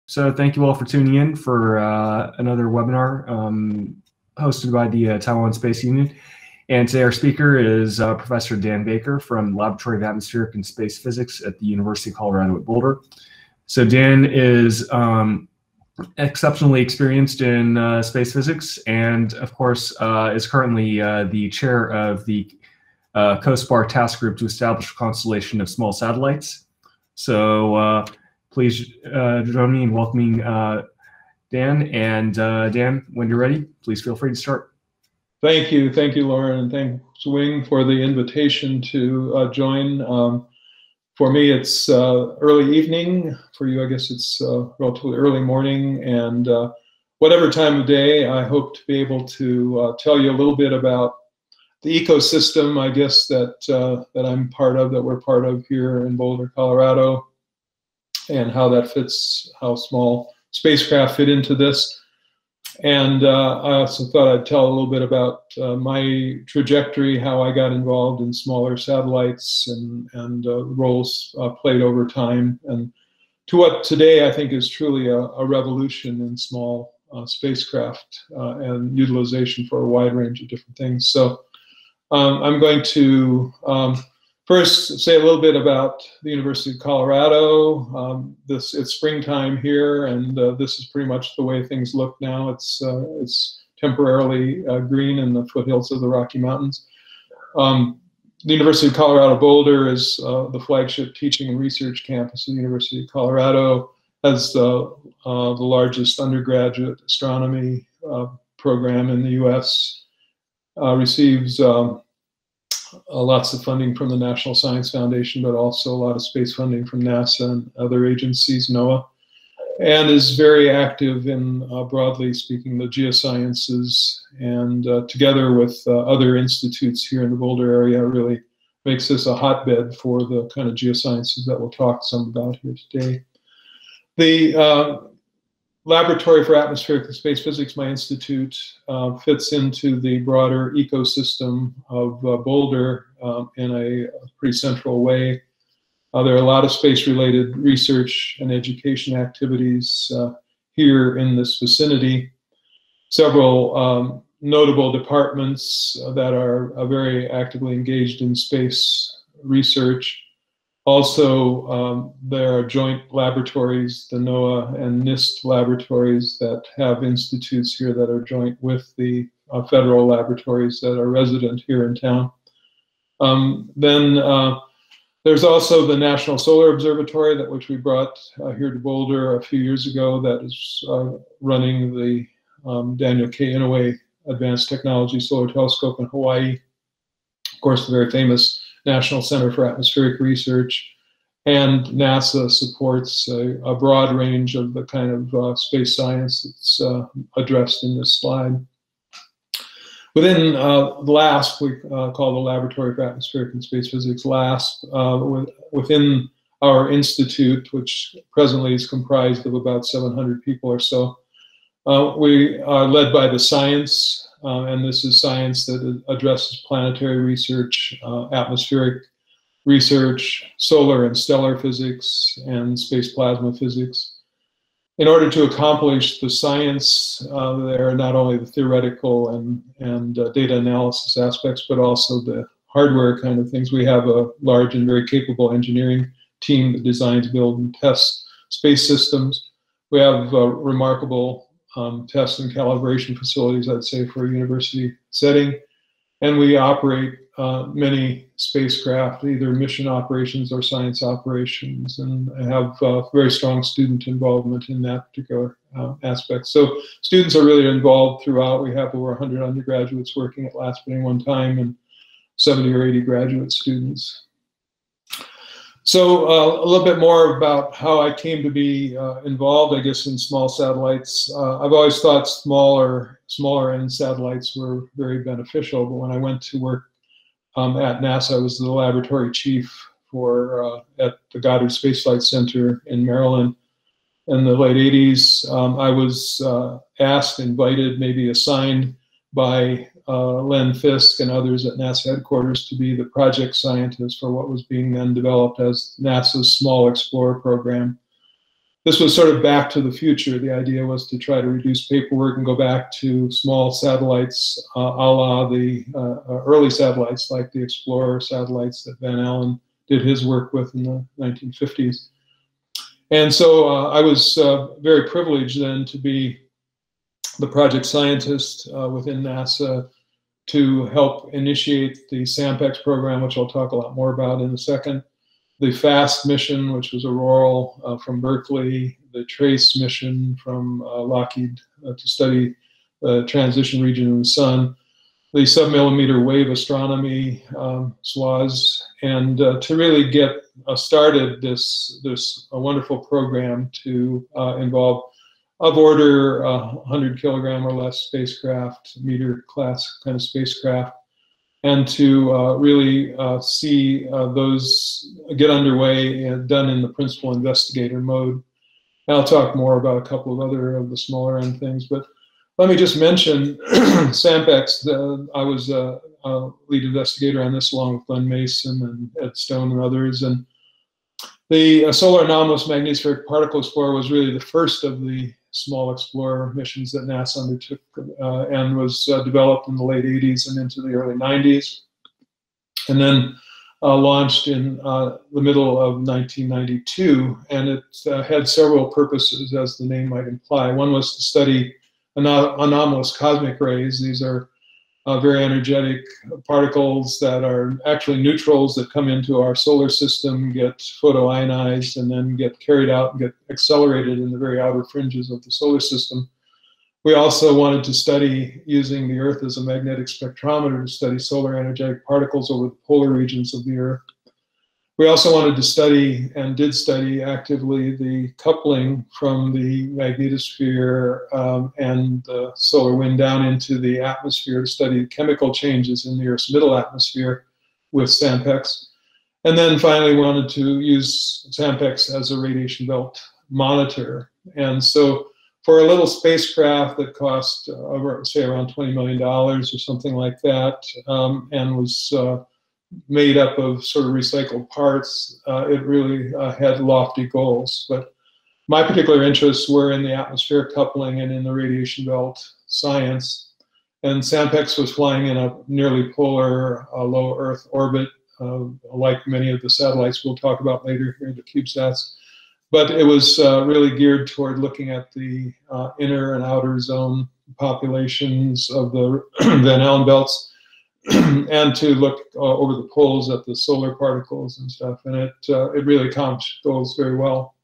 So thank you all for tuning in for another webinar hosted by the Taiwan Space Union. And today our speaker is Professor Dan Baker from Laboratory of Atmospheric and Space Physics at the University of Colorado-Boulder. So Dan is exceptionally experienced in space physics and, of course, is currently the chair of the COSPAR task group to establish a constellation of small satellites. So please join me in welcoming Dan. And Dan, when you're ready, please feel free to start. Thank you, Lauren, and thanks, Wing, for the invitation to join. For me, it's early evening. For you, I guess it's relatively early morning. And whatever time of day, I hope to be able to tell you a little bit about the ecosystem, I guess, that I'm part of, that we're part of here in Boulder, Colorado, and how that fits, how small spacecraft fit into this. And I also thought I'd tell a little bit about my trajectory, how I got involved in smaller satellites and roles played over time, and to what today I think is truly a revolution in small spacecraft and utilization for a wide range of different things. So I'm going to first say a little bit about the University of Colorado. It's springtime here, and this is pretty much the way things look now. It's temporarily green in the foothills of the Rocky Mountains. The University of Colorado-Boulder is the flagship teaching and research campus of the University of Colorado, has the largest undergraduate astronomy program in the U.S., receives lots of funding from the National Science Foundation, but also a lot of space funding from NASA and other agencies, NOAA, and is very active in, broadly speaking, the geosciences, and together with other institutes here in the Boulder area really makes this a hotbed for the kind of geosciences that we'll talk some about here today. The Laboratory for Atmospheric and Space Physics, my institute, fits into the broader ecosystem of Boulder in a pretty central way. There are a lot of space-related research and education activities here in this vicinity. Several notable departments that are very actively engaged in space research. Also, there are joint laboratories, the NOAA and NIST laboratories, that have institutes here that are joint with the federal laboratories that are resident here in town. Then there's also the National Solar Observatory, which we brought here to Boulder a few years ago, that is running the Daniel K. Inouye Advanced Technology Solar Telescope in Hawaii. Of course, the very famous National Center for Atmospheric Research, and NASA supports a broad range of the kind of space science that's addressed in this slide. Within LASP, we call the Laboratory for Atmospheric and Space Physics LASP, within our institute, which presently is comprised of about 700 people or so. We are led by the science, and this is science that addresses planetary research, atmospheric research, solar and stellar physics, and space plasma physics. In order to accomplish the science, there are not only the theoretical and data analysis aspects, but also the hardware kind of things. We have a large and very capable engineering team that designs, build, and tests space systems. We have remarkable test and calibration facilities, I'd say, for a university setting. And we operate many spacecraft, either mission operations or science operations, and have very strong student involvement in that particular aspect. So students are really involved throughout. We have over 100 undergraduates working at LASP at any one time, and 70 or 80 graduate students. So a little bit more about how I came to be involved, I guess, in small satellites. I've always thought smaller end satellites were very beneficial, but when I went to work at NASA, I was the laboratory chief for at the Goddard Space Flight Center in Maryland in the late 80s. I was asked, invited, maybe assigned by Len Fisk and others at NASA headquarters to be the project scientist for what was being then developed as NASA's Small Explorer program. this was sort of back to the future. The idea was to try to reduce paperwork and go back to small satellites, a la the early satellites like the Explorer satellites that Van Allen did his work with in the 1950s. And so I was very privileged then to be the project scientist within NASA to help initiate the SAMPEX program, which I'll talk a lot more about in a second. The FAST mission, which was Auroral from Berkeley, the TRACE mission from Lockheed to study the transition region of the sun, the sub-millimeter wave astronomy, SWAS, and to really get started this wonderful program to involve of order 100 kilogram or less spacecraft, meter class kind of spacecraft, and to really see those get underway and done in the principal investigator mode. And I'll talk more about a couple of other of the smaller end things, but let me just mention SAMPEX. I was a lead investigator on this along with Glenn Mason and Ed Stone and others. And the Solar Anomalous Magnetospheric Particle Explorer was really the first of the small explorer missions that NASA undertook and was developed in the late 80s and into the early 90s. And then launched in the middle of 1992. And it had several purposes, as the name might imply. One was to study anomalous cosmic rays. These are very energetic particles that are actually neutrals that come into our solar system, get photoionized, and then get carried out and get accelerated in the very outer fringes of the solar system. We also wanted to study, using the Earth as a magnetic spectrometer, to study solar energetic particles over the polar regions of the Earth. We also wanted to study, and did study actively, the coupling from the magnetosphere and the solar wind down into the atmosphere to study chemical changes in the Earth's middle atmosphere with SAMPEX. And then finally wanted to use SAMPEX as a radiation belt monitor. And so for a little spacecraft that cost, say, around $20 million or something like that, and was made up of sort of recycled parts, it really had lofty goals. But my particular interests were in the atmospheric coupling and in the radiation belt science. And SAMPEX was flying in a nearly polar low Earth orbit, like many of the satellites we'll talk about later here, the CubeSats. But it was really geared toward looking at the inner and outer zone populations of the Van Allen belts, and to look over the poles at the solar particles and stuff, and it really accomplished those very well.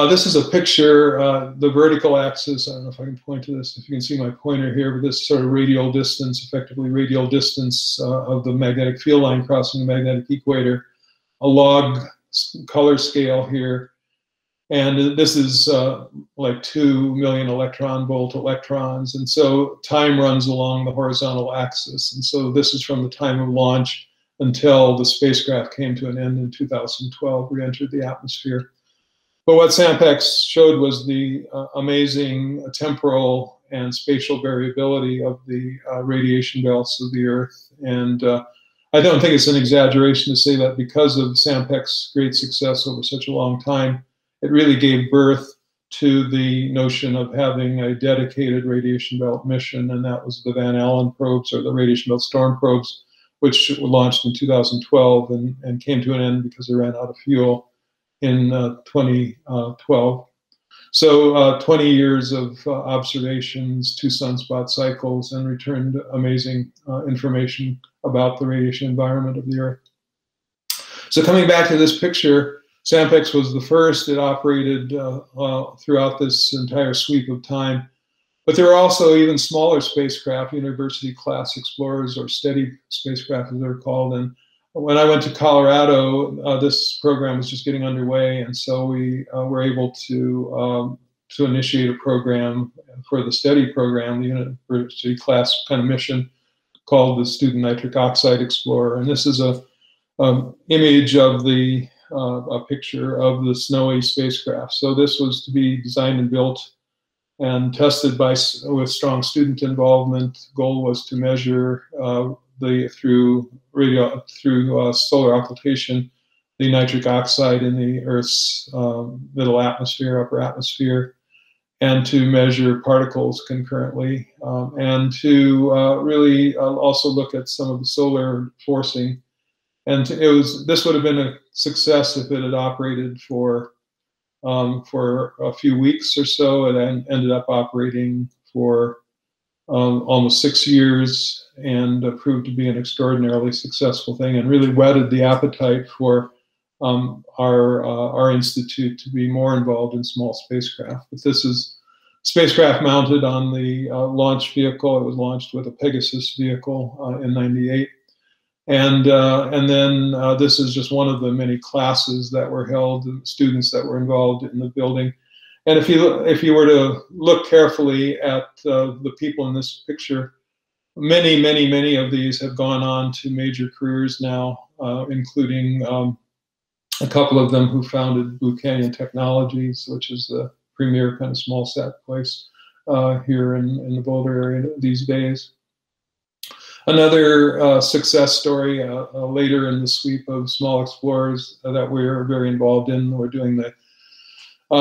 This is a picture, the vertical axis, I don't know if I can point to this, if you can see my pointer here, but this sort of radial distance, effectively radial distance of the magnetic field line crossing the magnetic equator, a log color scale here. And this is like 2 million electron volt electrons. And so time runs along the horizontal axis. And so this is from the time of launch until the spacecraft came to an end in 2012, re-entered the atmosphere. But what SAMPEX showed was the amazing temporal and spatial variability of the radiation belts of the Earth. And I don't think it's an exaggeration to say that because of SAMPEX's great success over such a long time, it really gave birth to the notion of having a dedicated radiation belt mission, and that was the Van Allen probes, or the radiation belt storm probes, which were launched in 2012 and came to an end because they ran out of fuel in 2012. So 20 years of observations, 2 sunspot cycles, and returned amazing information about the radiation environment of the Earth. So coming back to this picture, SAMPEX was the first. It operated throughout this entire sweep of time. But there are also even smaller spacecraft, university class explorers, or steady spacecraft as they're called. And when I went to Colorado, this program was just getting underway. And so we were able to initiate a program for the steady program, the university class kind of mission, called the Student Nitric Oxide Explorer. And this is a image of the a picture of the SNOE spacecraft. So this was to be designed and built and tested with strong student involvement. Goal was to measure through solar occultation the nitric oxide in the Earth's middle atmosphere, upper atmosphere, and to measure particles concurrently, and to really also look at some of the solar forcing. And this would have been a success if it had operated for a few weeks or so. It ended up operating for almost 6 years and proved to be an extraordinarily successful thing, and really whetted the appetite for our institute to be more involved in small spacecraft. But this is spacecraft mounted on the launch vehicle. It was launched with a Pegasus vehicle in '98. And then this is just one of the many classes that were held, and students that were involved in the building. And if you were to look carefully at the people in this picture, many of these have gone on to major careers now, including a couple of them who founded Blue Canyon Technologies, which is the premier kind of small sat place here in the Boulder area these days. Another success story later in the sweep of small explorers that we're very involved in. We're doing the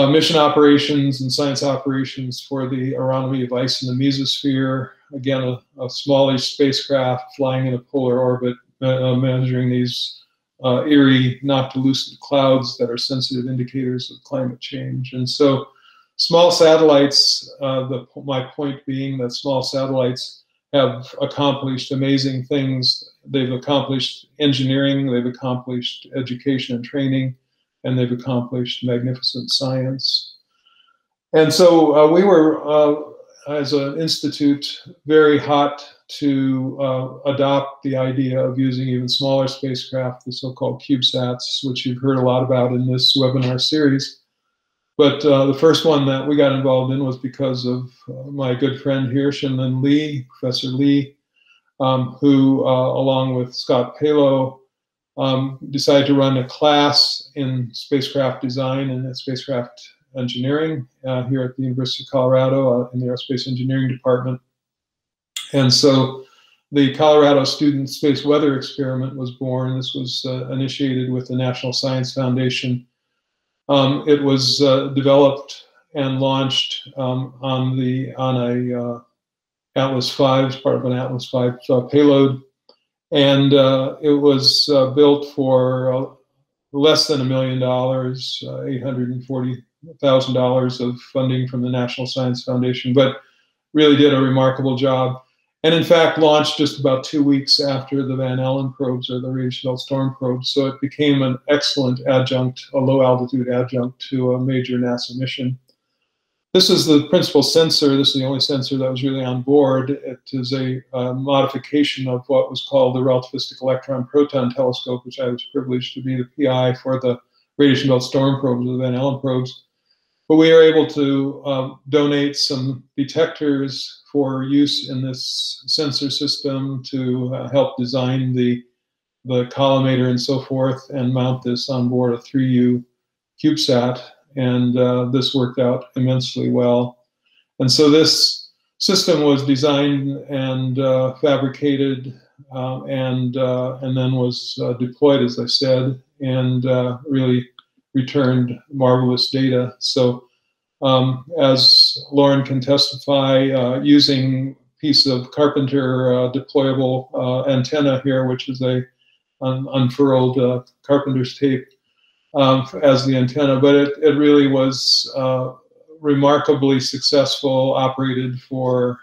mission operations and science operations for the aeronomy of ice in the mesosphere. Again, a smallish spacecraft flying in a polar orbit, measuring these eerie noctilucent clouds that are sensitive indicators of climate change. And so small satellites, my point being that small satellites have accomplished amazing things. They've accomplished engineering, they've accomplished education and training, and they've accomplished magnificent science. And so we were, as an institute, very hot to adopt the idea of using even smaller spacecraft, the so-called CubeSats, which you've heard a lot about in this webinar series. But the first one that we got involved in was because of my good friend here, Shinlin Lee, Professor Lee, who, along with Scott Palo, decided to run a class in spacecraft design and spacecraft engineering here at the University of Colorado in the Aerospace Engineering Department. And so the Colorado Student Space Weather Experiment was born. This was initiated with the National Science Foundation. It was developed and launched on a Atlas V, as part of an Atlas V payload. And it was built for less than $1 million, $840,000 of funding from the National Science Foundation, but really did a remarkable job. And in fact, launched just about 2 weeks after the Van Allen probes, or the radiation belt storm probes. So it became an excellent adjunct, a low altitude adjunct to a major NASA mission. This is the principal sensor. This is the only sensor that was really on board. It is a modification of what was called the relativistic electron proton telescope, which I was privileged to be the PI for the radiation belt storm probes, the Van Allen probes. But we are able to donate some detectors for use in this sensor system to help design the collimator and so forth, and mount this on board a 3U CubeSat. And this worked out immensely well. And so this system was designed and fabricated and then was deployed, as I said, and really returned marvelous data. So as Lauren can testify, using piece of Carpenter deployable antenna here, which is a unfurled Carpenter's tape as the antenna, but it really was remarkably successful, operated for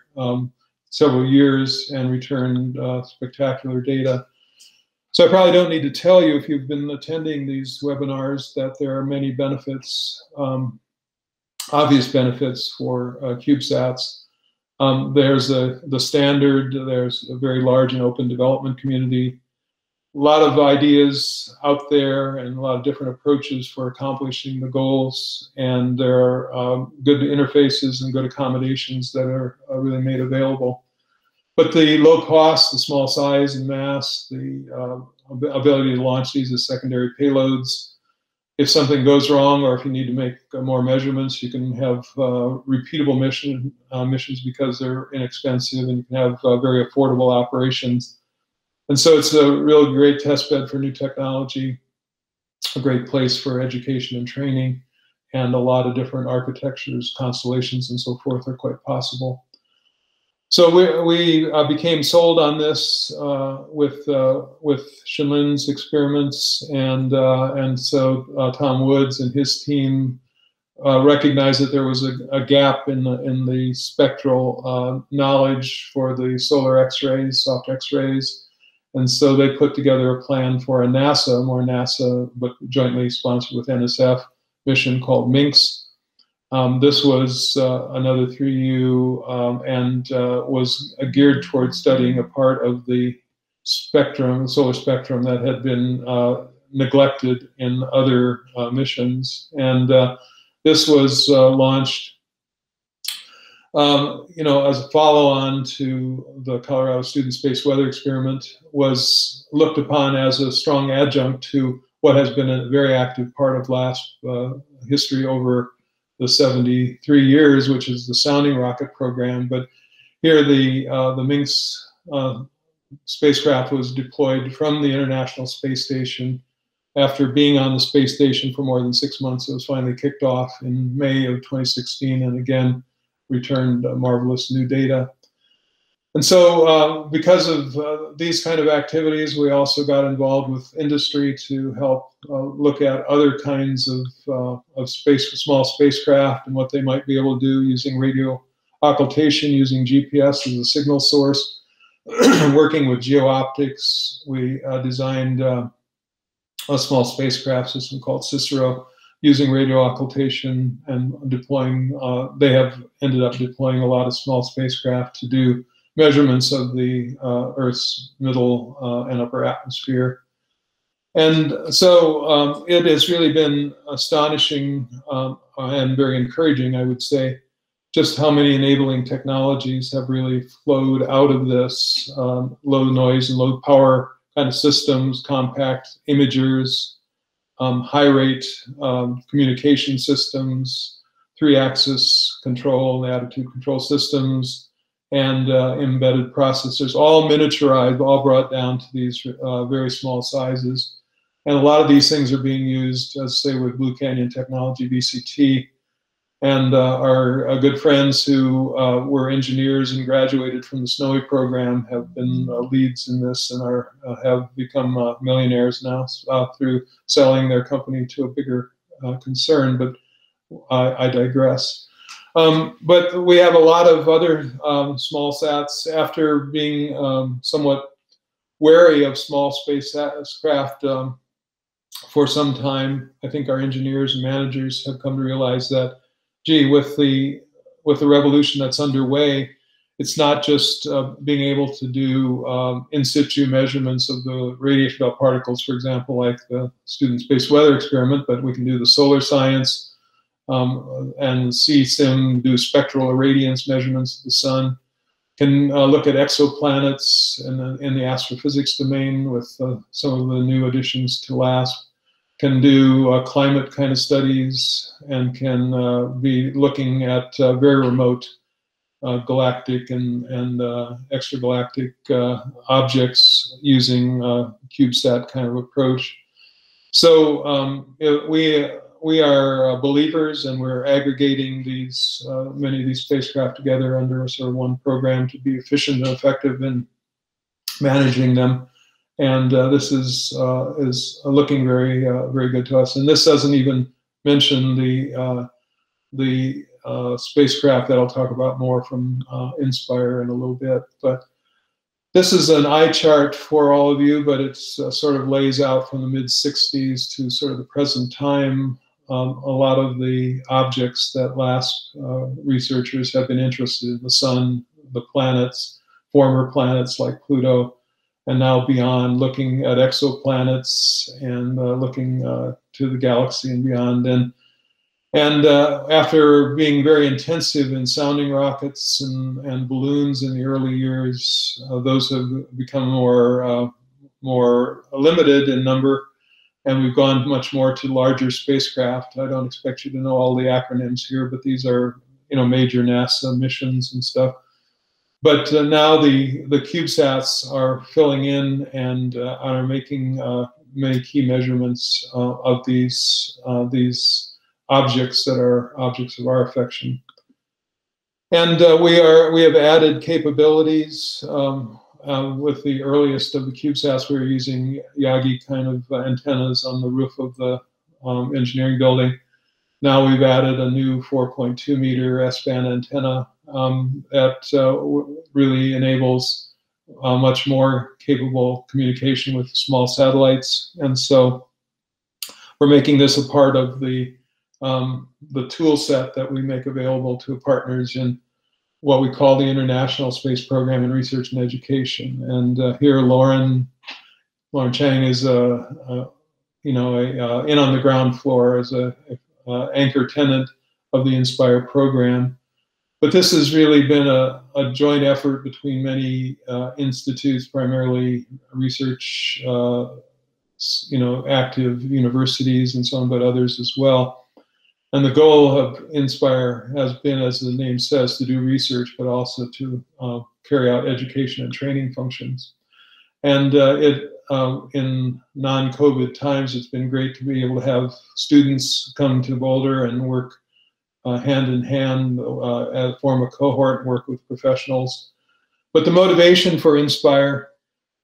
several years and returned spectacular data. So I probably don't need to tell you, if you've been attending these webinars, that there are many benefits, obvious benefits for CubeSats. There's the standard, there's a very large and open development community, a lot of ideas out there and a lot of different approaches for accomplishing the goals, and there are good interfaces and good accommodations that are really made available. But the low cost, the small size and mass, the ability to launch these as secondary payloads. If something goes wrong, or if you need to make more measurements, you can have repeatable missions because they're inexpensive, and you can have very affordable operations. And so it's a real great test bed for new technology. a great place for education and training, and a lot of different architectures, constellations, and so forth are quite possible. So we became sold on this with Shinlin's experiments, and so Tom Woods and his team recognized that there was a gap in the spectral knowledge for the solar X-rays, soft X-rays, and so they put together a plan for a more NASA, but jointly sponsored with NSF mission called MinX. This was another 3U and was geared towards studying a part of the spectrum, solar spectrum, that had been neglected in other missions. And this was launched, as a follow-on to the Colorado Student Space Weather Experiment, was looked upon as a strong adjunct to what has been a very active part of LASP history over the 73 years, which is the sounding rocket program. But here the MinX spacecraft was deployed from the International Space Station. After being on the space station for more than 6 months, it was finally kicked off in May of 2016, and again returned marvelous new data. And so because of these kind of activities, we also got involved with industry to help look at other kinds of small spacecraft and what they might be able to do using radio occultation, using GPS as a signal source. Working with geo-optics, we designed a small spacecraft system called CICERO, using radio occultation and deploying, they have ended up deploying a lot of small spacecraft to do measurements of the Earth's middle and upper atmosphere. And so it has really been astonishing and very encouraging, I would say, just how many enabling technologies have really flowed out of this low noise and low power kind of systems, compact imagers, high rate communication systems, 3-axis control and attitude control systems, and embedded processors, all miniaturized, all brought down to these very small sizes. And a lot of these things are being used, as say, with Blue Canyon Technology, BCT, and our good friends who were engineers and graduated from the SNOE program have been leads in this and have become millionaires now through selling their company to a bigger concern, but I digress. But we have a lot of other small sats. After being somewhat wary of small spacecraft for some time, I think our engineers and managers have come to realize that, gee, with the revolution that's underway, it's not just being able to do in situ measurements of the radiation belt particles, for example, like the Student Space Weather Experiment, but we can do the solar science, and CSIM, do spectral irradiance measurements of the sun, can look at exoplanets in the astrophysics domain with some of the new additions to LASP, can do climate kind of studies, and can be looking at very remote galactic and extragalactic objects using CubeSat kind of approach. So we are believers, and we're aggregating these many of these spacecraft together under a sort of one program to be efficient and effective in managing them. And this is looking very very good to us. And this doesn't even mention the spacecraft that I'll talk about more from Inspire in a little bit. But this is an eye chart for all of you, but it's sort of lays out from the mid-60s to sort of the present time a lot of the objects that LASP researchers have been interested in: the sun, the planets, former planets like Pluto, and now beyond, looking at exoplanets and looking to the galaxy and beyond. And after being very intensive in sounding rockets and balloons in the early years, those have become more limited in number, and we've gone much more to larger spacecraft. I don't expect you to know all the acronyms here, but these are major NASA missions and stuff. But now the CubeSats are filling in and are making many key measurements of these objects that are objects of our affection. And we have added capabilities with the earliest of the CubeSats. We were using Yagi kind of antennas on the roof of the engineering building. Now we've added a new 4.2 meter S-band antenna that really enables much more capable communication with small satellites. And so we're making this a part of the tool set that we make available to partners in what we call the International Space Program in Research and Education. And here Lauren Chang is in on the ground floor as a anchor tenant of the INSPIRE program. But this has really been a joint effort between many institutes, primarily research, active universities and so on, but others as well. And the goal of INSPIRE has been, as the name says, to do research, but also to carry out education and training functions. And in non-COVID times, it's been great to be able to have students come to Boulder and work hand in hand, form a cohort and work with professionals. But the motivation for INSPIRE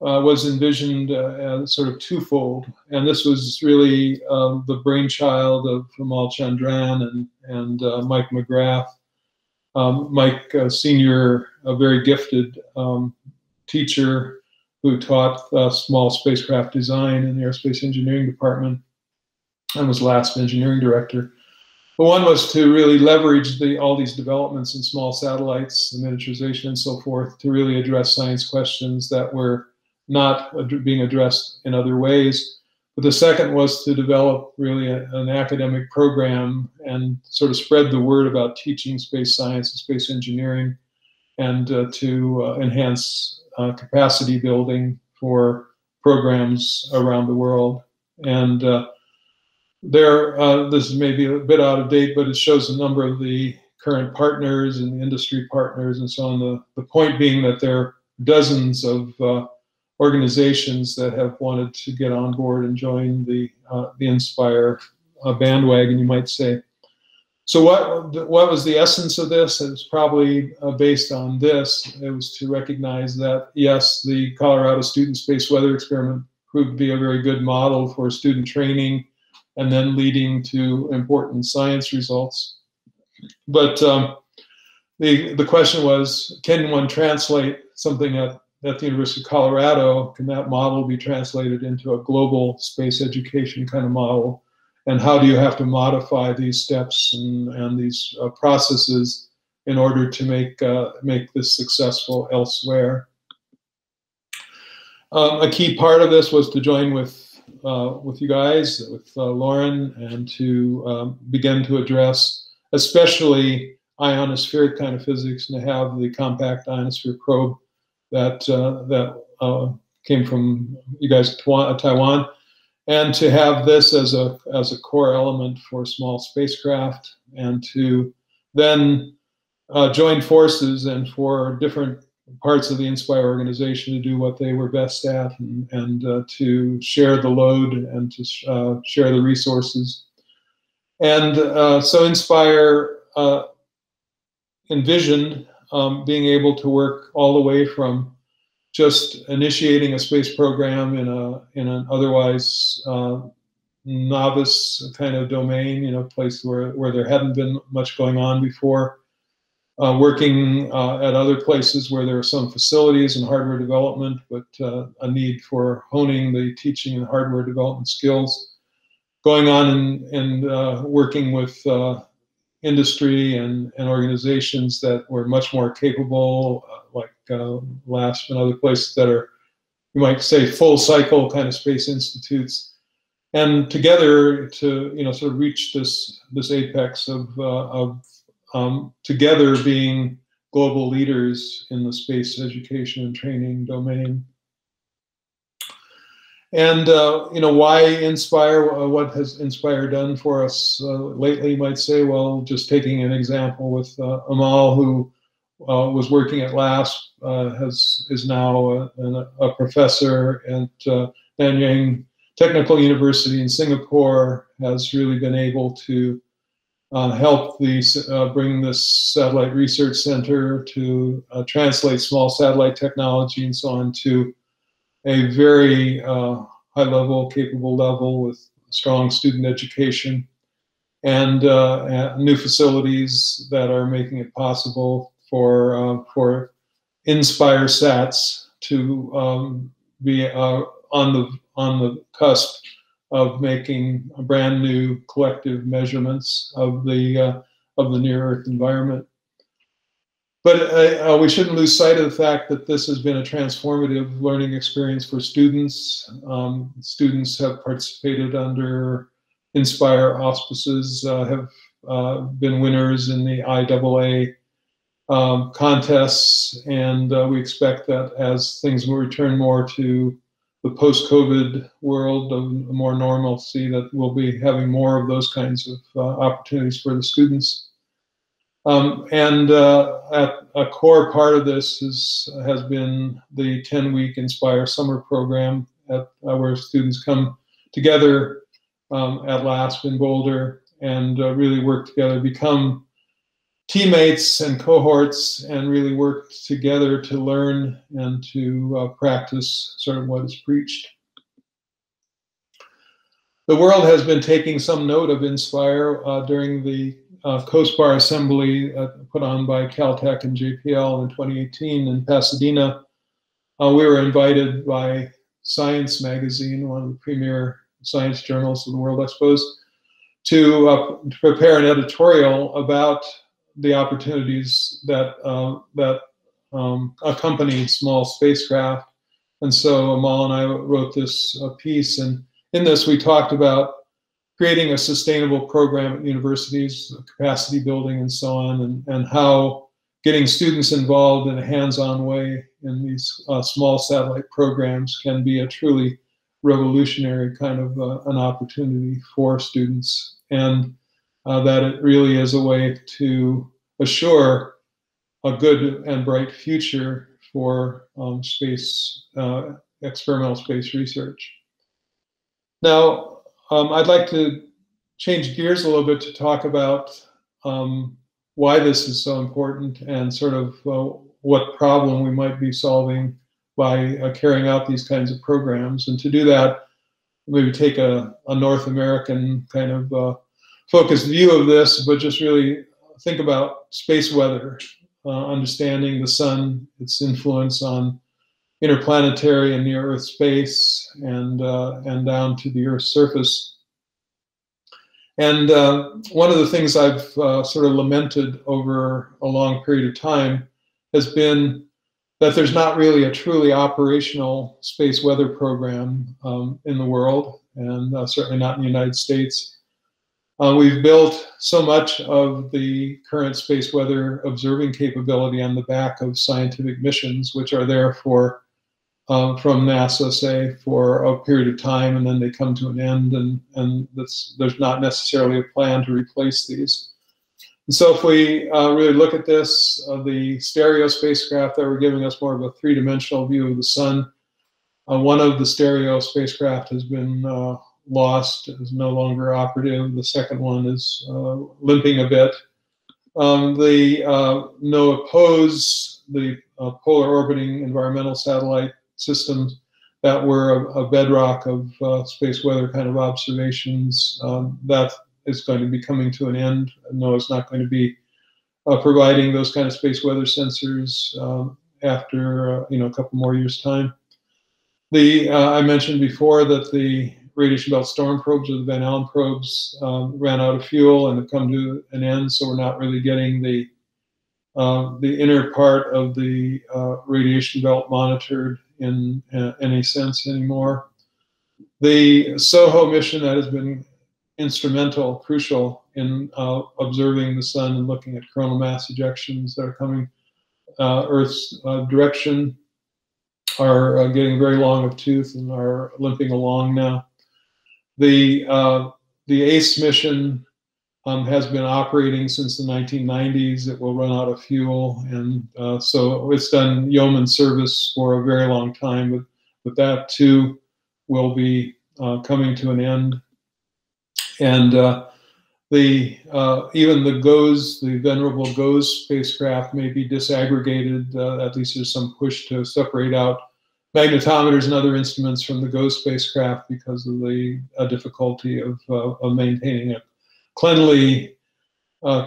was envisioned sort of twofold. And this was really the brainchild of Ramal Chandran and Mike McGrath. Mike, senior, a very gifted teacher who taught small spacecraft design in the Aerospace Engineering Department and was LASP engineering director. But one was to really leverage all these developments in small satellites, the miniaturization and so forth, to really address science questions that were not being addressed in other ways. But the second was to develop really an academic program and sort of spread the word about teaching space science and space engineering, and to enhance capacity building for programs around the world. And this is maybe a bit out of date, but it shows a number of the current partners and industry partners and so on. The point being that there are dozens of organizations that have wanted to get on board and join the INSPIRE bandwagon, you might say. So what was the essence of this? It was probably based on this. It was to recognize that, yes, the Colorado Student Space Weather Experiment proved to be a very good model for student training and then leading to important science results. But the question was, can one translate something at the University of Colorado? Can that model be translated into a global space education kind of model? And how do you have to modify these steps and these processes in order to make this successful elsewhere? A key part of this was to join with you guys, with Lauren, and to begin to address especially ionospheric kind of physics, and to have the compact ionosphere probe that came from you guys at Taiwan. And to have this as a core element for small spacecraft, and to then join forces and for different parts of the INSPIRE organization to do what they were best at, and to share the load and to share the resources. And so INSPIRE envisioned being able to work all the way from just initiating a space program in an otherwise novice kind of domain, a place where there hadn't been much going on before, working at other places where there are some facilities and hardware development, but a need for honing the teaching and hardware development skills, going on and working with industry and organizations that were much more capable, like LASP and other places that are, you might say, full cycle kind of space institutes, and together to sort of reach this apex of together being global leaders in the space education and training domain. And why INSPIRE? What has INSPIRE done for us lately? You might say, well, just taking an example with Amal, who was working at LASP, is now a professor at Nanyang Technical University in Singapore has really been able to help bring this satellite research center to translate small satellite technology and so on to a very high level, capable level with strong student education and new facilities that are making it possible for Inspire Sats to be on the cusp of making a brand new collective measurements of the near Earth environment. But we shouldn't lose sight of the fact that this has been a transformative learning experience for students. Students have participated under Inspire auspices, have been winners in the IAA contests, and we expect that as things will return more to the post-COVID world of more normalcy, that we'll be having more of those kinds of opportunities for the students. And a core part of this has been the 10-week Inspire summer program where students come together at LASP in Boulder and really work together, become teammates and cohorts, and really work together to learn and to practice sort of what is preached. The world has been taking some note of Inspire during the COSPAR assembly put on by Caltech and JPL in 2018 in Pasadena. We were invited by Science magazine, one of the premier science journals of the world, I suppose, to prepare an editorial about the opportunities that accompany small spacecraft. And so Amal and I wrote this piece, and in this we talked about creating a sustainable program at universities, capacity building and so on, and how getting students involved in a hands-on way in these small satellite programs can be a truly revolutionary kind of an opportunity for students, and that it really is a way to assure a good and bright future for experimental space research. Now, I'd like to change gears a little bit to talk about why this is so important and sort of what problem we might be solving by carrying out these kinds of programs. And to do that, maybe take a North American kind of focused view of this, but just really think about space weather, understanding the sun, its influence on interplanetary and near Earth space, and down to the Earth's surface. And one of the things I've sort of lamented over a long period of time has been that there's not really a truly operational space weather program in the world, and certainly not in the United States. We've built so much of the current space weather observing capability on the back of scientific missions, which are there for from NASA, say, for a period of time, and then they come to an end, and there's not necessarily a plan to replace these. And so if we really look at this, the stereo spacecraft that were giving us more of a three-dimensional view of the sun, one of the stereo spacecraft has been lost, is no longer operative. The second one is limping a bit. The NOAA POSE, the polar orbiting environmental satellite systems that were a bedrock of space weather kind of observations, that is going to be coming to an end. NOAA's not going to be providing those kind of space weather sensors after a couple more years' time. I mentioned before that the radiation belt storm probes, or the Van Allen probes, ran out of fuel and have come to an end, so we're not really getting the inner part of the radiation belt monitored in any sense anymore. The SOHO mission that has been instrumental, crucial in observing the sun and looking at coronal mass ejections that are coming Earth's direction are getting very long of tooth and are limping along now. The ACE mission has been operating since the 1990s. It will run out of fuel, and so it's done yeoman service for a very long time, but that too will be coming to an end. And even the GOES, the venerable GOES spacecraft, may be disaggregated. At least there's some push to separate out magnetometers and other instruments from the GOES spacecraft because of the difficulty of maintaining a cleanly,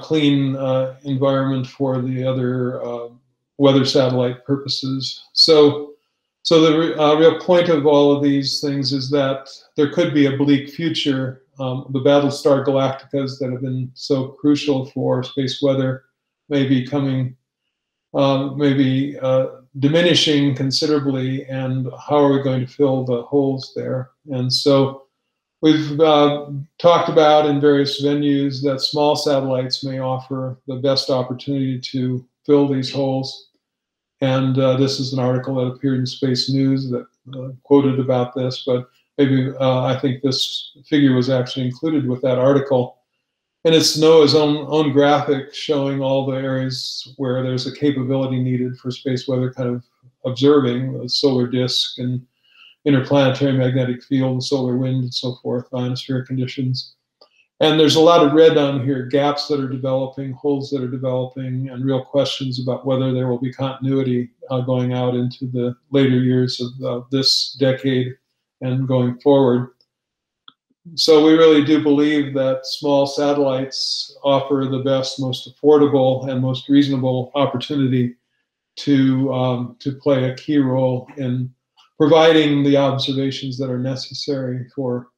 clean environment for the other weather satellite purposes. So the real point of all of these things is that there could be a bleak future. The Battlestar Galacticas that have been so crucial for space weather may be coming, maybe diminishing considerably, and how are we going to fill the holes there? And so we've talked about in various venues that small satellites may offer the best opportunity to fill these holes. And this is an article that appeared in Space News that quoted about this, but maybe I think this figure was actually included with that article. And it's SNOE's own graphic showing all the areas where there's a capability needed for space weather kind of observing, the solar disk and interplanetary magnetic field and solar wind and so forth, ionospheric conditions. And there's a lot of red on here, gaps that are developing, holes that are developing, and real questions about whether there will be continuity going out into the later years of this decade and going forward. So we really do believe that small satellites offer the best, most affordable, and most reasonable opportunity to play a key role in providing the observations that are necessary for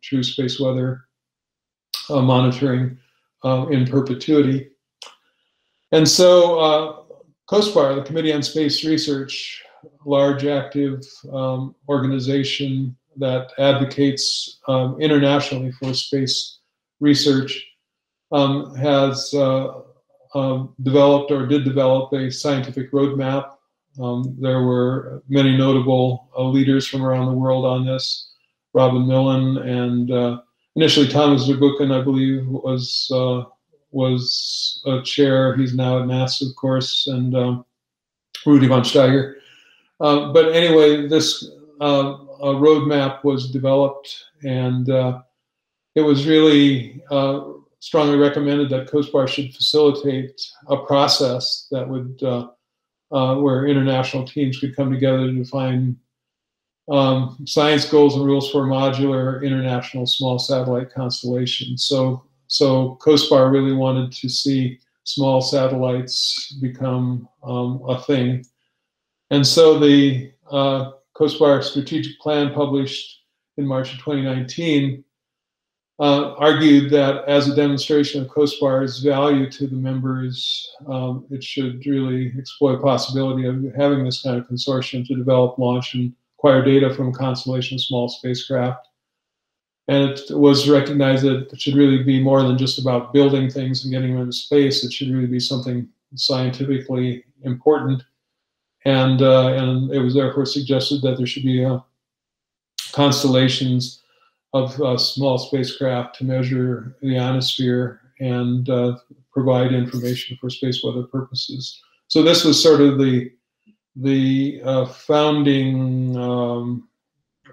true space weather monitoring in perpetuity. And so COSPAR, the Committee on Space Research, large active organization that advocates internationally for space research, has developed or did develop a scientific roadmap. There were many notable leaders from around the world on this. Robin Millen and initially Thomas Zurbuchen, I believe, was a chair. He's now at NASA, of course, and Rudy von Steiger. But anyway, this roadmap was developed, and it was really strongly recommended that COSPAR should facilitate a process that would, where international teams could come together to define science goals and rules for modular international small satellite constellations. So COSPAR really wanted to see small satellites become a thing. And so the COSPAR strategic plan published in March of 2019 argued that as a demonstration of COSPAR's value to the members, it should really explore the possibility of having this kind of consortium to develop, launch, and acquire data from a constellation of small spacecraft. And it was recognized that it should really be more than just about building things and getting them into space. It should really be something scientifically important. And it was therefore suggested that there should be constellations of small spacecraft to measure the ionosphere and provide information for space weather purposes. So this was sort of the founding,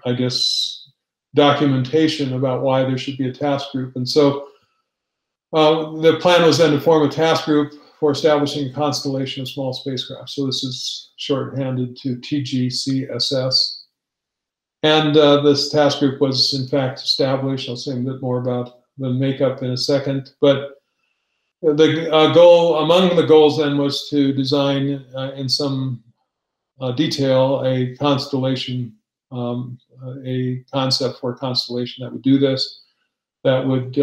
I guess, documentation about why there should be a task group. And so the plan was then to form a task group for establishing a constellation of small spacecraft. So this is shorthanded to TGCSS. And this task group was in fact established. I'll say a bit more about the makeup in a second. But the goal, among the goals then, was to design in some detail a constellation, a concept for a constellation that would do this, that would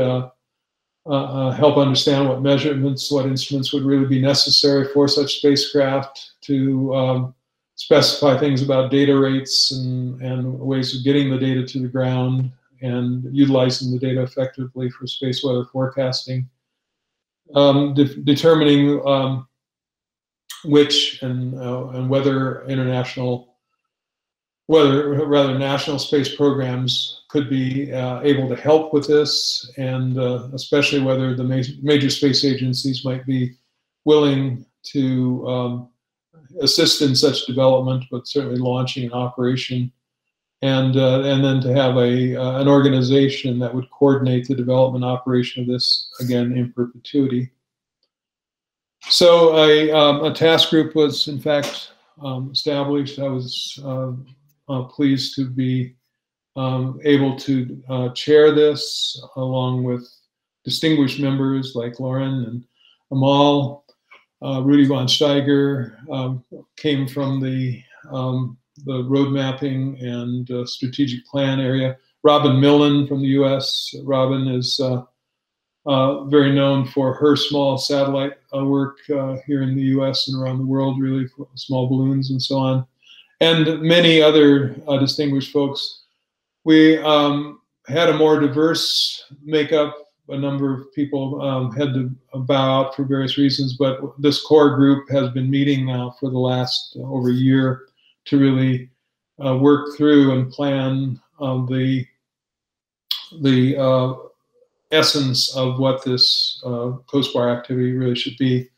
help understand what measurements, what instruments would really be necessary for such spacecraft, to specify things about data rates and ways of getting the data to the ground and utilizing the data effectively for space weather forecasting, determining which and whether national space programs could be able to help with this, and especially whether the major space agencies might be willing to assist in such development, but certainly launching an operation, and then to have an organization that would coordinate the development operation of this, again, in perpetuity. So a task group was, in fact, established. I was pleased to be able to chair this, along with distinguished members like Lauren and Amal. Rudy von Steiger came from the road mapping and strategic plan area. Robin Millen from the US. Robin is very known for her small satellite work here in the US and around the world, really, for small balloons and so on. And many other distinguished folks. We had a more diverse makeup. A number of people had to bow out for various reasons, but this core group has been meeting now for the last over a year to really work through and plan the essence of what this COSPAR activity really should be.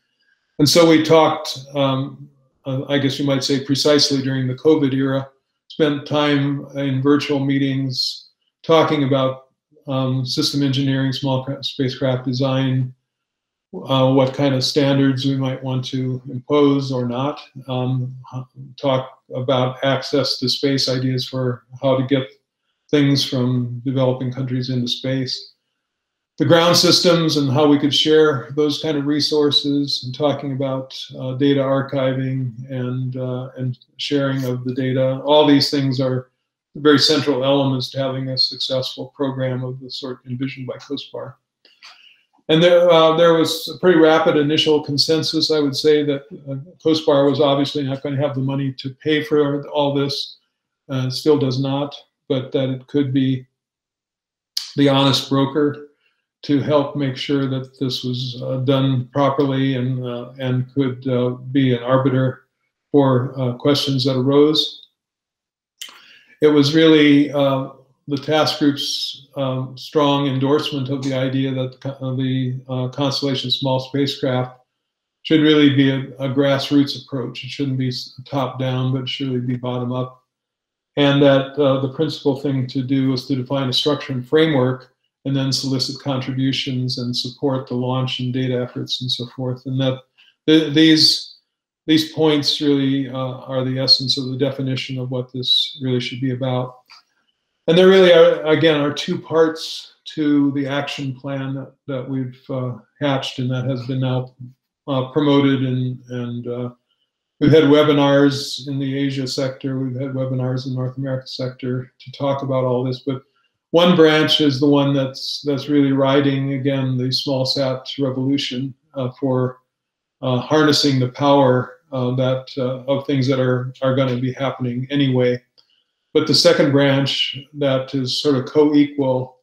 And so we talked, I guess you might say precisely during the COVID era, spent time in virtual meetings talking about system engineering, small spacecraft design, what kind of standards we might want to impose or not, talk about access to space ideas for how to get things from developing countries into space, the ground systems and how we could share those kind of resources, and talking about data archiving and sharing of the data. All these things are very central elements to having a successful program of the sort envisioned by COSPAR. And there was a pretty rapid initial consensus, I would say, that COSPAR was obviously not going to have the money to pay for all this, still does not, but that it could be the honest broker to help make sure that this was done properly and could be an arbiter for questions that arose. It was really the task group's strong endorsement of the idea that the Constellation small spacecraft should really be a grassroots approach. It shouldn't be top down, but it should really be bottom up. And that the principal thing to do is to define a structure and framework, and then solicit contributions and support the launch and data efforts and so forth. And that these points really are the essence of the definition of what this really should be about. And there really are, again, are two parts to the action plan that we've hatched, and that has been now promoted, and we've had webinars in the Asia sector, we've had webinars in the North America sector to talk about all this, but one branch is the one that's really riding, again, the small sat revolution for harnessing the power of things that are going to be happening anyway. But the second branch that is sort of co-equal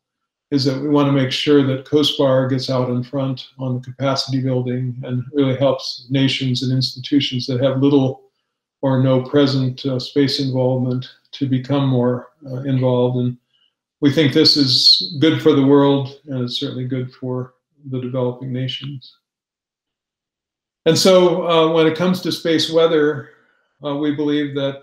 is that we want to make sure that COSPAR gets out in front on the capacity building and really helps nations and institutions that have little or no present space involvement to become more involved. And we think this is good for the world, and it's certainly good for the developing nations. And so when it comes to space weather, we believe that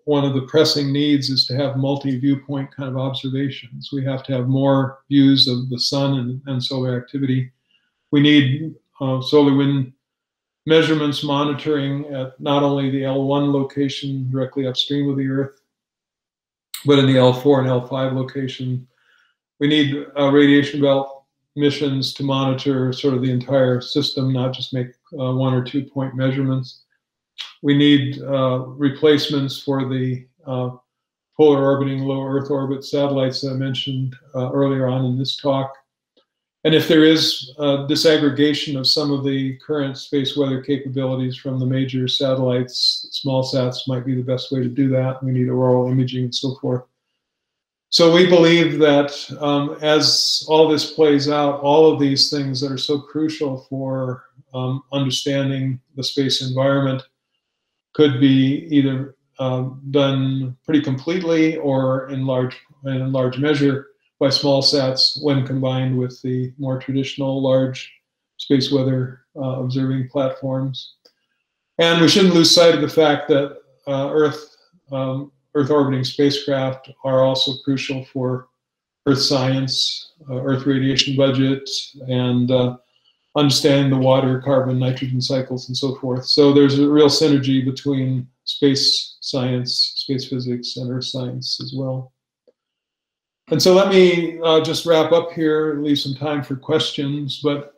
one of the pressing needs is to have multi-viewpoint kind of observations. We have to have more views of the sun and solar activity. We need solar wind measurements monitoring at not only the L1 location directly upstream of the Earth, but in the L4 and L5 location. We need radiation belt missions to monitor sort of the entire system, not just make 1 or 2 point measurements. We need replacements for the polar orbiting low Earth orbit satellites that I mentioned earlier on in this talk. And if there is disaggregation of some of the current space weather capabilities from the major satellites, small sats might be the best way to do that. We need auroral imaging and so forth. So we believe that as all this plays out, all of these things that are so crucial for understanding the space environment could be either done pretty completely or in large measure by small sats when combined with the more traditional large space weather observing platforms. And we shouldn't lose sight of the fact that Earth Earth orbiting spacecraft are also crucial for Earth science, Earth radiation budget, and understanding the water, carbon, nitrogen cycles, and so forth. So there's a real synergy between space science, space physics, and Earth science as well. And so let me just wrap up here, leave some time for questions. But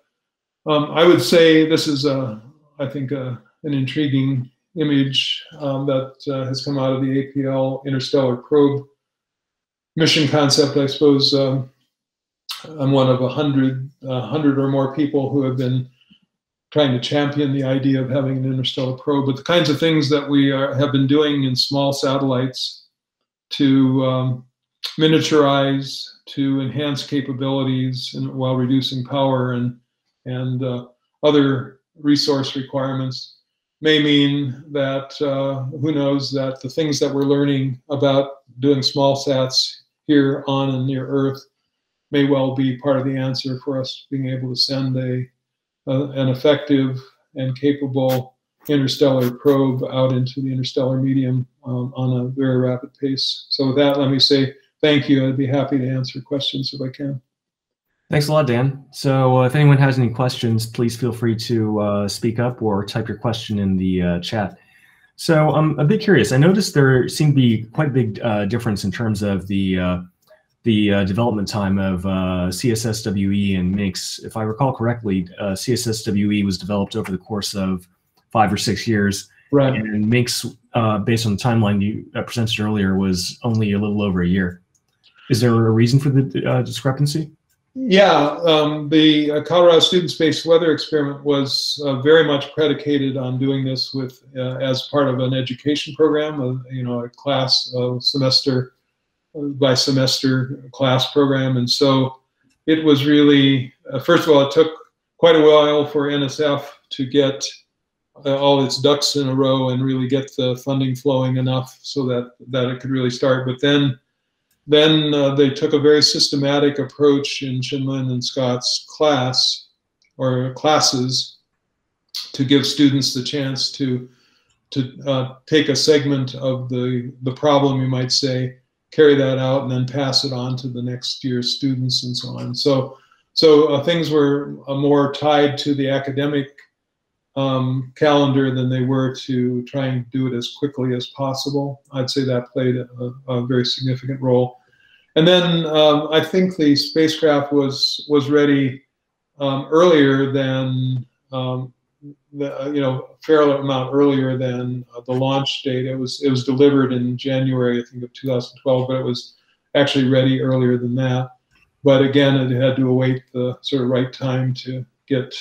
I would say this is, I think, an intriguing image that has come out of the APL interstellar probe mission concept. I suppose I'm one of 100 or more people who have been trying to champion the idea of having an interstellar probe. But the kinds of things that we have been doing in small satellites to miniaturize, to enhance capabilities, and while reducing power and other resource requirements, may mean that who knows, that the things that we're learning about doing small sats here on and near Earth may well be part of the answer for us being able to send an effective and capable interstellar probe out into the interstellar medium on a very rapid pace. So with that, let me say thank you. I'd be happy to answer questions if I can. Thanks a lot, Dan. So if anyone has any questions, please feel free to speak up or type your question in the chat. So I'm a bit curious. I noticed there seemed to be quite a big difference in terms of the development time of CSSWE and MinX. If I recall correctly, CSSWE was developed over the course of 5 or 6 years. Right. And MinX, based on the timeline you presented earlier, was only a little over a year. Is there a reason for the discrepancy? Yeah, the Colorado Student Space Weather Experiment was very much predicated on doing this with as part of an education program, a class, semester by semester class program. And so it was really, first of all, it took quite a while for NSF to get all its ducks in a row and really get the funding flowing enough so that it could really start. But then they took a very systematic approach in Shinlin and Scott's class or classes to give students the chance to take a segment of the problem, you might say, carry that out, and then pass it on to the next year's students and so on. So things were more tied to the academic calendar than they were to try and do it as quickly as possible. I'd say that played a very significant role. And then I think the spacecraft was ready earlier than a fair amount earlier than the launch date. It was delivered in January, I think, of 2012, but it was actually ready earlier than that. But again, it had to await the sort of right time to get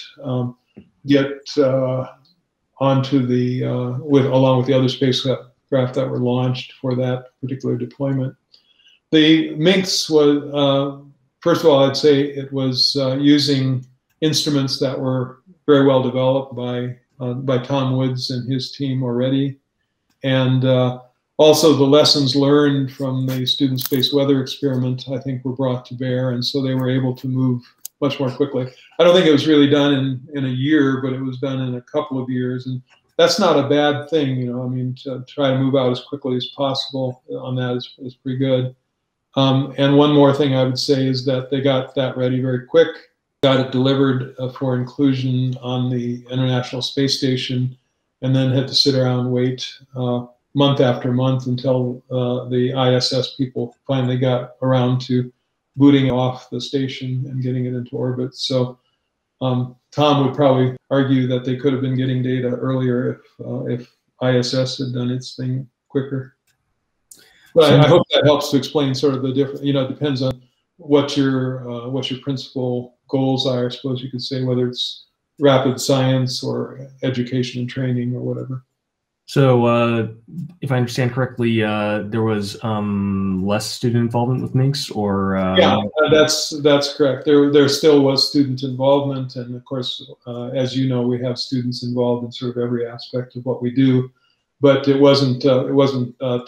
onto the along with the other spacecraft that were launched for that particular deployment. The MinX was, first of all, I'd say it was using instruments that were very well developed by Tom Woods and his team already, and also the lessons learned from the Student Space Weather Experiment, I think, were brought to bear, and so they were able to move much more quickly. I don't think it was really done in a year, but it was done in a couple of years, and that's not a bad thing, I mean, to try to move out as quickly as possible on that is pretty good. And one more thing I would say is that they got that ready very quick, got it delivered for inclusion on the International Space Station, and then had to sit around and wait month after month until the ISS people finally got around to booting off the station and getting it into orbit. So Tom would probably argue that they could have been getting data earlier if ISS had done its thing quicker. But I hope that helps to explain sort of the different. It depends on what your principal goals are. I suppose you could say, whether it's rapid science or education and training or whatever. So if I understand correctly, there was less student involvement with MinX, or yeah, that's correct. There still was student involvement, and of course, as you know, we have students involved in sort of every aspect of what we do, but it wasn't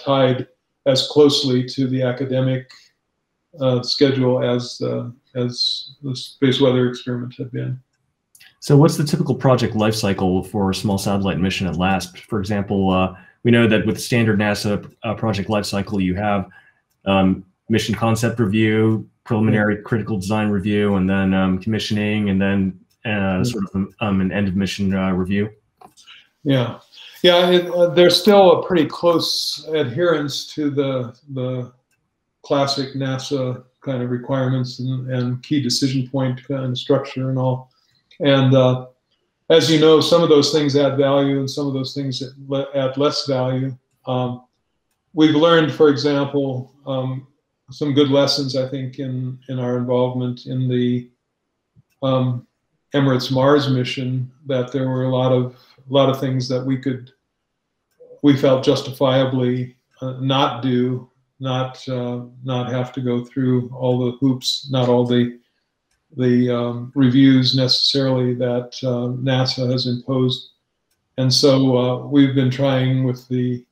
tied as closely to the academic schedule as the space weather experiment had been. So what's the typical project life cycle for a small satellite mission at LASP? For example, we know that with standard NASA project lifecycle, you have mission concept review, preliminary critical design review, and then commissioning, and then sort of an end of mission review. Yeah, there's still a pretty close adherence to the classic NASA kind of requirements and key decision point kind of structure and all. And as you know, some of those things add value and some of those things add less value. We've learned, for example, some good lessons, I think, in our involvement in the Emirates Mars mission, that there were a lot of things that we felt justifiably not do, not have to go through all the hoops, not all the reviews necessarily that NASA has imposed. And so we've been trying with the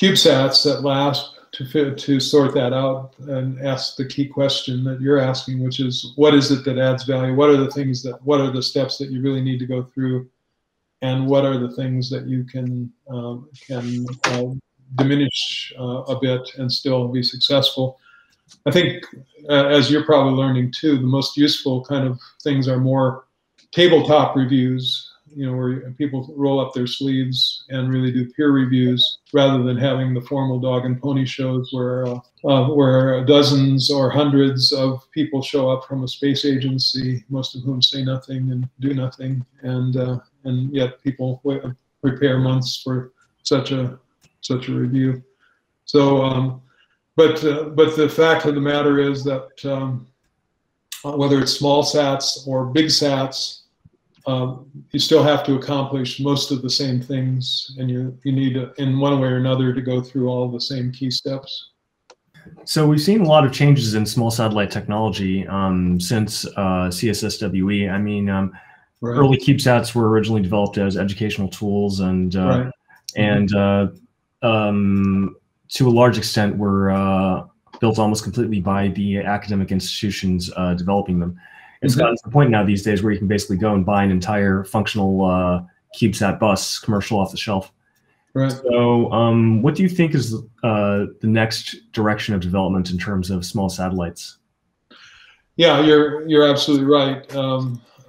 CubeSats at LASP to sort that out and ask the key question that you're asking, which is, what is it that adds value? What are the steps that you really need to go through? And what are the things that you can diminish a bit and still be successful? I think, as you're probably learning too, the most useful kind of things are more tabletop reviews, where people roll up their sleeves and really do peer reviews, rather than having the formal dog and pony shows where dozens or hundreds of people show up from a space agency, most of whom say nothing and do nothing, and yet people prepare months for such a review. So, but the fact of the matter is that whether it's small sats or big sats, you still have to accomplish most of the same things, and you need to, in one way or another, to go through all the same key steps. So we've seen a lot of changes in small satellite technology since CSSWE. I mean, right. Early CubeSats were originally developed as educational tools, and right. and to a large extent were built almost completely by the academic institutions developing them. It's gotten to the point now these days where you can basically go and buy an entire functional CubeSat bus, commercial, off the shelf. Right. So what do you think is the next direction of development in terms of small satellites? Yeah, you're absolutely right.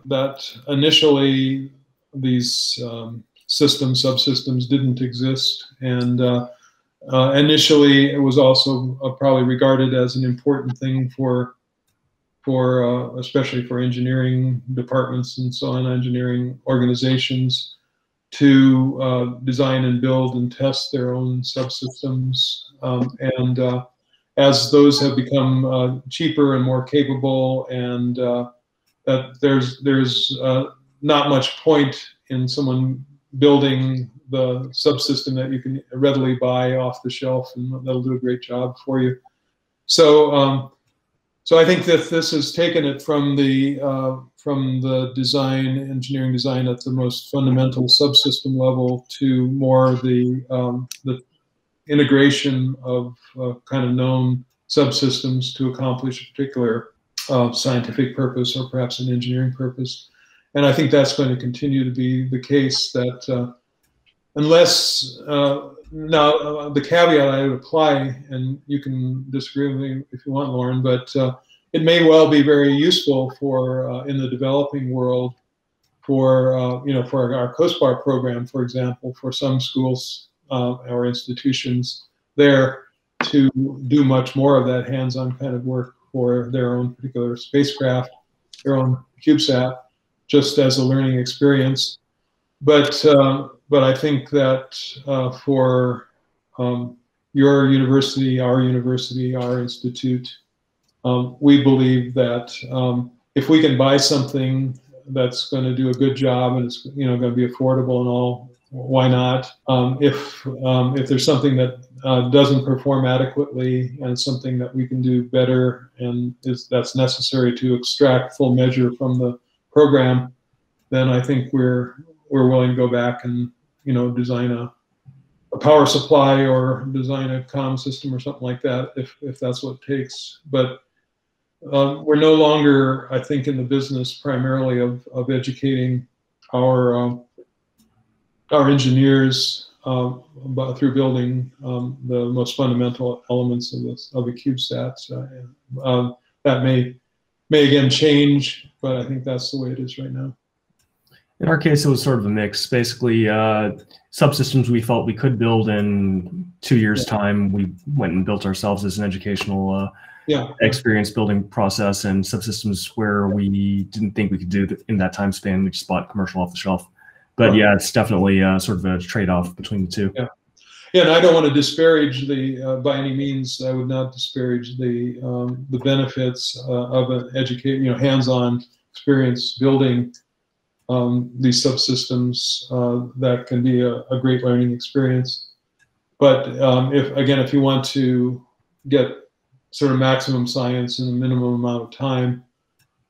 That initially these subsystems didn't exist, and initially it was also probably regarded as an important thing for especially for engineering departments and so on, engineering organizations, to design and build and test their own subsystems. And as those have become cheaper and more capable, and that there's not much point in someone building the subsystem that you can readily buy off the shelf, and that'll do a great job for you. So so I think that this has taken it from the engineering design at the most fundamental subsystem level to more the integration of kind of known subsystems to accomplish a particular scientific purpose or perhaps an engineering purpose. And I think that's going to continue to be the case, that unless now, the caveat I would apply, and you can disagree with me if you want, Lauren, but it may well be very useful for in the developing world, for for our COSPAR program, for example, for some schools or institutions there to do much more of that hands-on kind of work for their own particular spacecraft, their own CubeSat, just as a learning experience. But I think that for your university, our institute, we believe that if we can buy something that's going to do a good job and it's going to be affordable and all, why not? If there's something that doesn't perform adequately and it's something that we can do better and that's necessary to extract full measure from the program, then I think we're willing to go back and design a power supply or design a comm system or something like that if that's what it takes. But we're no longer, I think, in the business primarily of educating our engineers through building the most fundamental elements of the CubeSats. That may again change, but I think that's the way it is right now. In our case, it was sort of a mix. Basically, subsystems we felt we could build in 2 years' time, we went and built ourselves as an educational experience building process, and subsystems where we didn't think we could do in that time span, we just bought commercial off the shelf. But yeah, it's definitely sort of a trade-off between the two. Yeah, and I don't want to disparage the, by any means, I would not disparage the benefits of an hands-on experience building these subsystems. That can be a great learning experience. But if you want to get sort of maximum science in a minimum amount of time,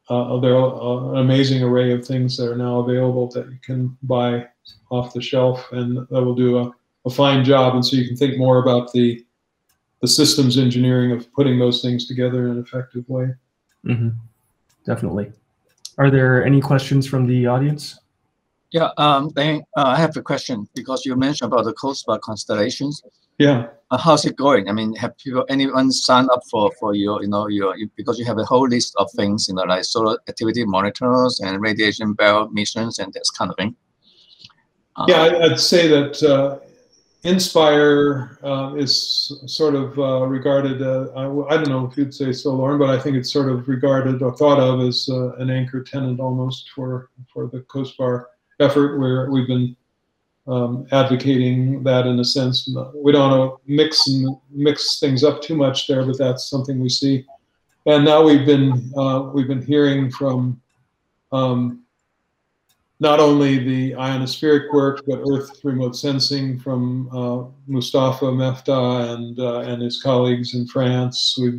there are an amazing array of things that are now available that you can buy off the shelf, and that will do a fine job. And so you can think more about the systems engineering of putting those things together in an effective way. Mm-hmm. Definitely. Are there any questions from the audience? Yeah, I have a question because you mentioned about the COSPAR constellations. Yeah. How's it going? I mean, have anyone signed up for your, because you have a whole list of things, like solar activity monitors and radiation belt missions and this kind of thing? Yeah, I'd say that Inspire is sort of regarded, I don't know if you'd say so, Lauren, but I think it's sort of regarded or thought of as an anchor tenant almost for the COSPAR effort, where we've been advocating that in a sense. We don't want to mix things up too much there, but that's something we see. And now we've been hearing from not only the ionospheric work, but Earth remote sensing from Mustafa Mefta and his colleagues in France. We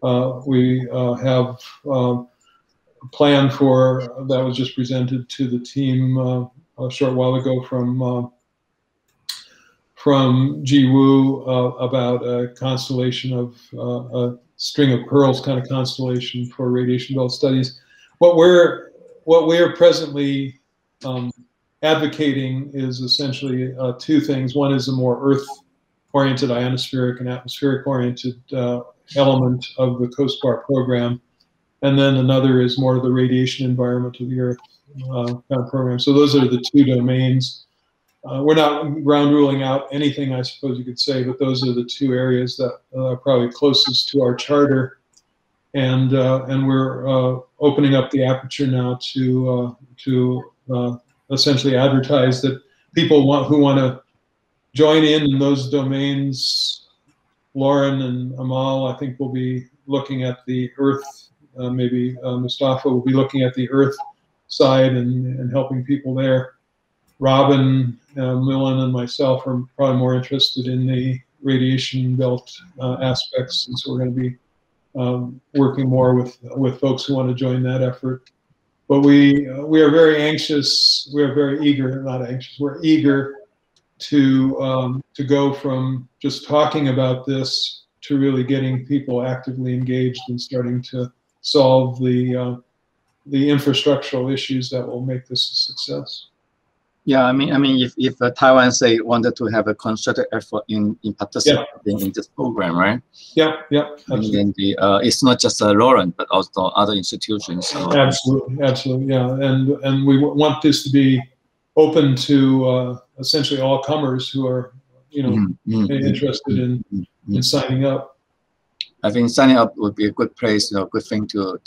have a plan that was just presented to the team a short while ago from Ji Woo about a constellation of a string of pearls kind of constellation for radiation belt studies. What we're presently advocating is essentially two things. One is a more Earth-oriented ionospheric and atmospheric-oriented element of the COSPAR program, and then another is more of the radiation environment of the Earth kind of program. So those are the two domains. We're not ground ruling out anything, I suppose you could say, but those are the two areas that are probably closest to our charter. And we're opening up the aperture now to essentially advertise that people who want to join in those domains. Lauren and Amal, I think, will be looking at the Earth. Maybe Mustafa will be looking at the Earth side and helping people there. Robin, Millen, and myself are probably more interested in the radiation belt aspects, and so we're going to be working more with folks who want to join that effort. But we are very anxious. We are very eager, not anxious. We're eager to go from just talking about this to really getting people actively engaged and starting to solve the infrastructural issues that will make this a success. Yeah, I mean, if Taiwan say wanted to have a concerted effort in participating in this program, right? Yeah. And it's not just Lauren, but also other institutions. Absolutely, yeah. And we want this to be open to essentially all comers who are, interested in signing up. I think signing up would be a good place, good thing to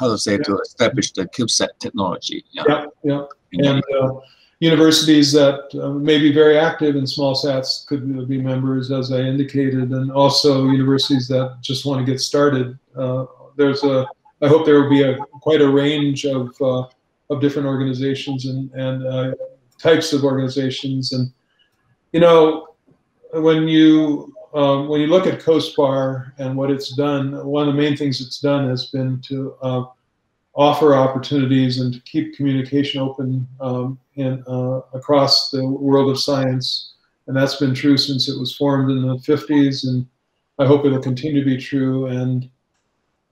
establish the CubeSat technology. Yeah. And universities that may be very active in small sats could be members, as I indicated, and also universities that just want to get started. I hope there will be quite a range of different organizations and types of organizations. And when you look at COSPAR and what it's done, one of the main things it's done has been to offer opportunities and to keep communication open across the world of science. And that's been true since it was formed in the 50s, and I hope it'll continue to be true. And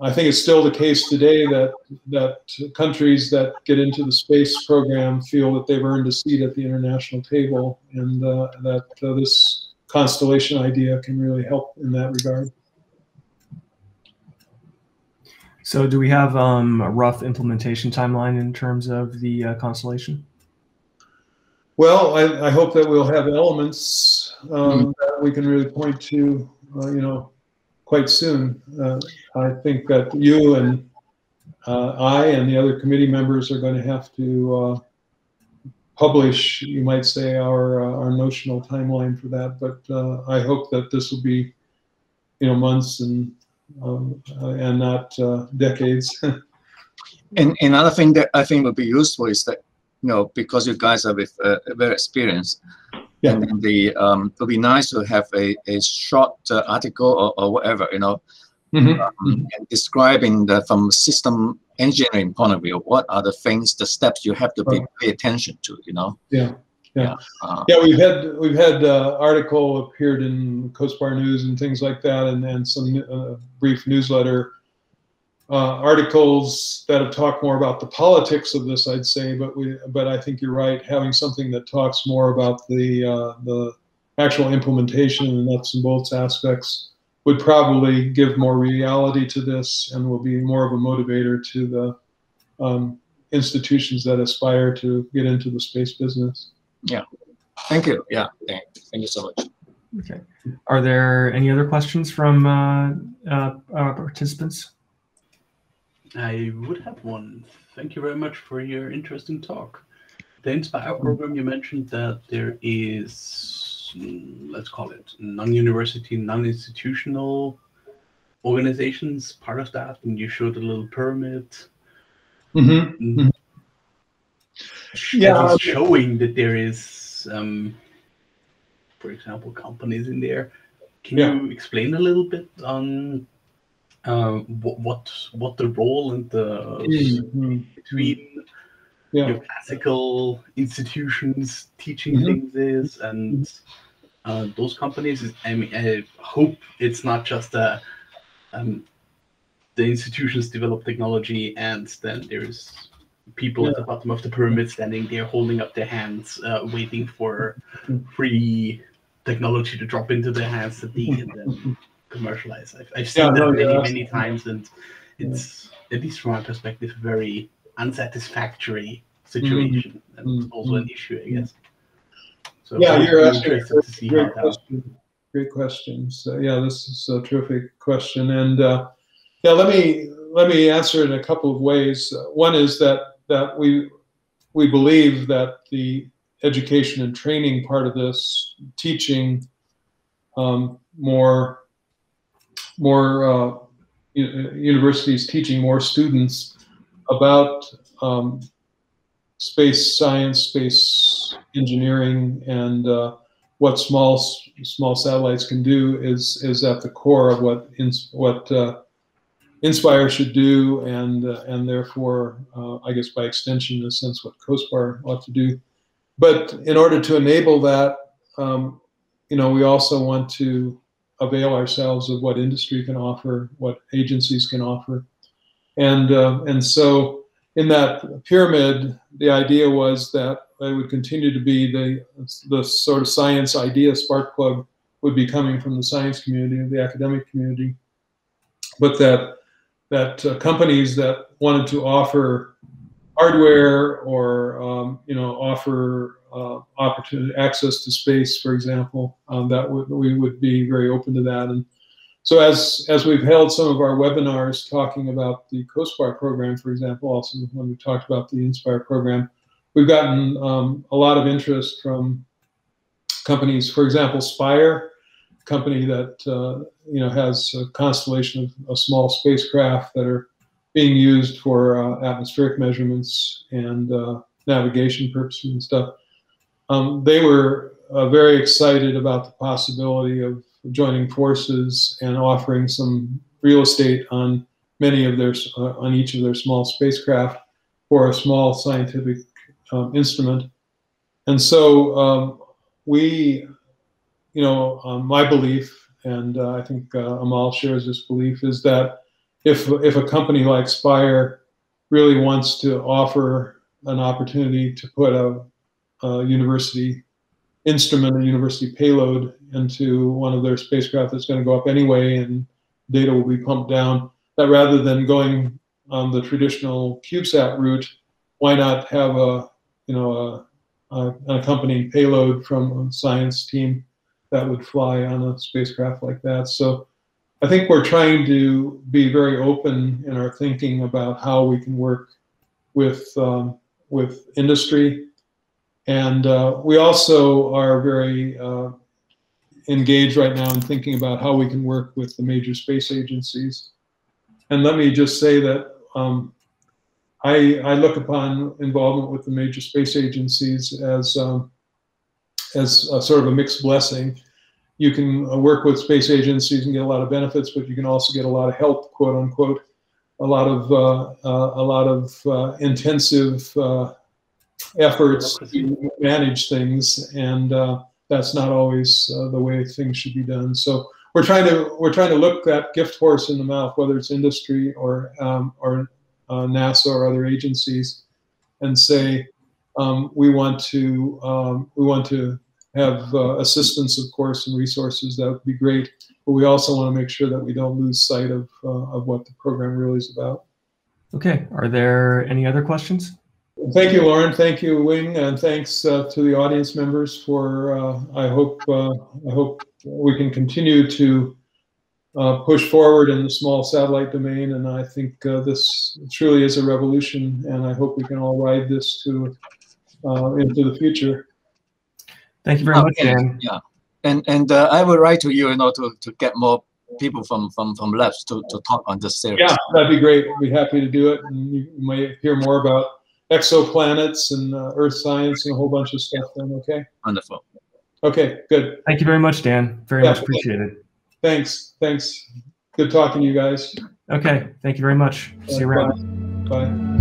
I think it's still the case today that countries that get into the space program feel that they've earned a seat at the international table, and that this constellation idea can really help in that regard. So do we have a rough implementation timeline in terms of the constellation? Well, I hope that we'll have elements that we can really point to, quite soon. I think that you and I and the other committee members are going to have to publish, you might say, our notional timeline for that. But I hope that this will be, months and not decades. And another thing that I think would be useful is that, because you guys are very experienced, yeah. And it would be nice to have a short article or whatever, and describing from system engineering point of view, what are the things, the steps you have to pay attention to, Yeah. We've had article appeared in COSPAR News and things like that, and some brief newsletter articles that have talked more about the politics of this, I'd say. But I think you're right. Having something that talks more about the actual implementation and nuts and bolts aspects would probably give more reality to this, and will be more of a motivator to the institutions that aspire to get into the space business. Yeah. Thank you. Yeah. Thank you so much. Okay. Are there any other questions from participants? I would have one. Thank you very much for your interesting talk. The Inspire program, you mentioned that there is, let's call it, non-university, non-institutional organizations part of that, and you showed a little pyramid. Mm-hmm. Yeah, showing that there is, for example, companies in there. Can you explain a little bit on what the role and the between your classical institutions teaching things is, and those companies? I hope it's not just the institutions develop technology and then there's people at the bottom of the pyramid standing there holding up their hands, waiting for free technology to drop into their hands that they can then commercialize. I've seen that many times, and it's, at least from my perspective, a very unsatisfactory situation, and also an issue, I guess. So you're interested to see how that. Great question. So this is a terrific question, and let me answer it in a couple of ways. One is that we believe that the education and training part of this, teaching more universities teaching more students about space science, space engineering, and what small satellites can do is at the core of what Inspire should do, and therefore, I guess by extension, in a sense, what COSPAR ought to do. But in order to enable that, we also want to avail ourselves of what industry can offer, what agencies can offer, and so in that pyramid, the idea was that it would continue to be the sort of science idea spark plug would be coming from the science community, the academic community, but that companies that wanted to offer hardware or offer opportunity access to space, for example, we would be very open to that. And so as we've held some of our webinars talking about the COSPAR program, for example, also when we talked about the Inspire program, we've gotten a lot of interest from companies. For example, Spire, a company that has a constellation of small spacecraft that are being used for atmospheric measurements and navigation purposes and stuff. They were very excited about the possibility of joining forces and offering some real estate on on each of their small spacecraft for a small scientific instrument. And so my belief, and I think Amal shares this belief, is that if a company like Spire really wants to offer an opportunity to put a university instrument, a university payload into one of their spacecraft that's going to go up anyway, and data will be pumped down, that rather than going on the traditional CubeSat route, why not have an accompanying payload from a science team that would fly on a spacecraft like that? So I think we're trying to be very open in our thinking about how we can work with industry. And we also are very engaged right now in thinking about how we can work with the major space agencies. And let me just say that I look upon involvement with the major space agencies as a sort of a mixed blessing. You can work with space agencies and get a lot of benefits, but you can also get a lot of help, quote unquote, a lot of intensive efforts to manage things, and that's not always the way things should be done. So we're trying to look that gift horse in the mouth, whether it's industry or NASA or other agencies, and say we want to have assistance, of course, and resources. That would be great, but we also want to make sure that we don't lose sight of what the program really is about. Okay. Are there any other questions? Thank you, Lauren. Thank you, Wing, and thanks to the audience members for. I hope we can continue to push forward in the small satellite domain, and I think this truly is a revolution, and I hope we can all ride this into the future. Thank you very much, Dan. Yeah, and I would write to you, to get more people from labs to talk on this series. Yeah, that'd be great. I'd be happy to do it, and you might hear more about exoplanets and Earth science and a whole bunch of stuff then. Okay. Wonderful. Okay. Good. Thank you very much, Dan. Very much appreciated. Thanks. Good talking to you guys. Okay. Thank you very much. See you around. Bye.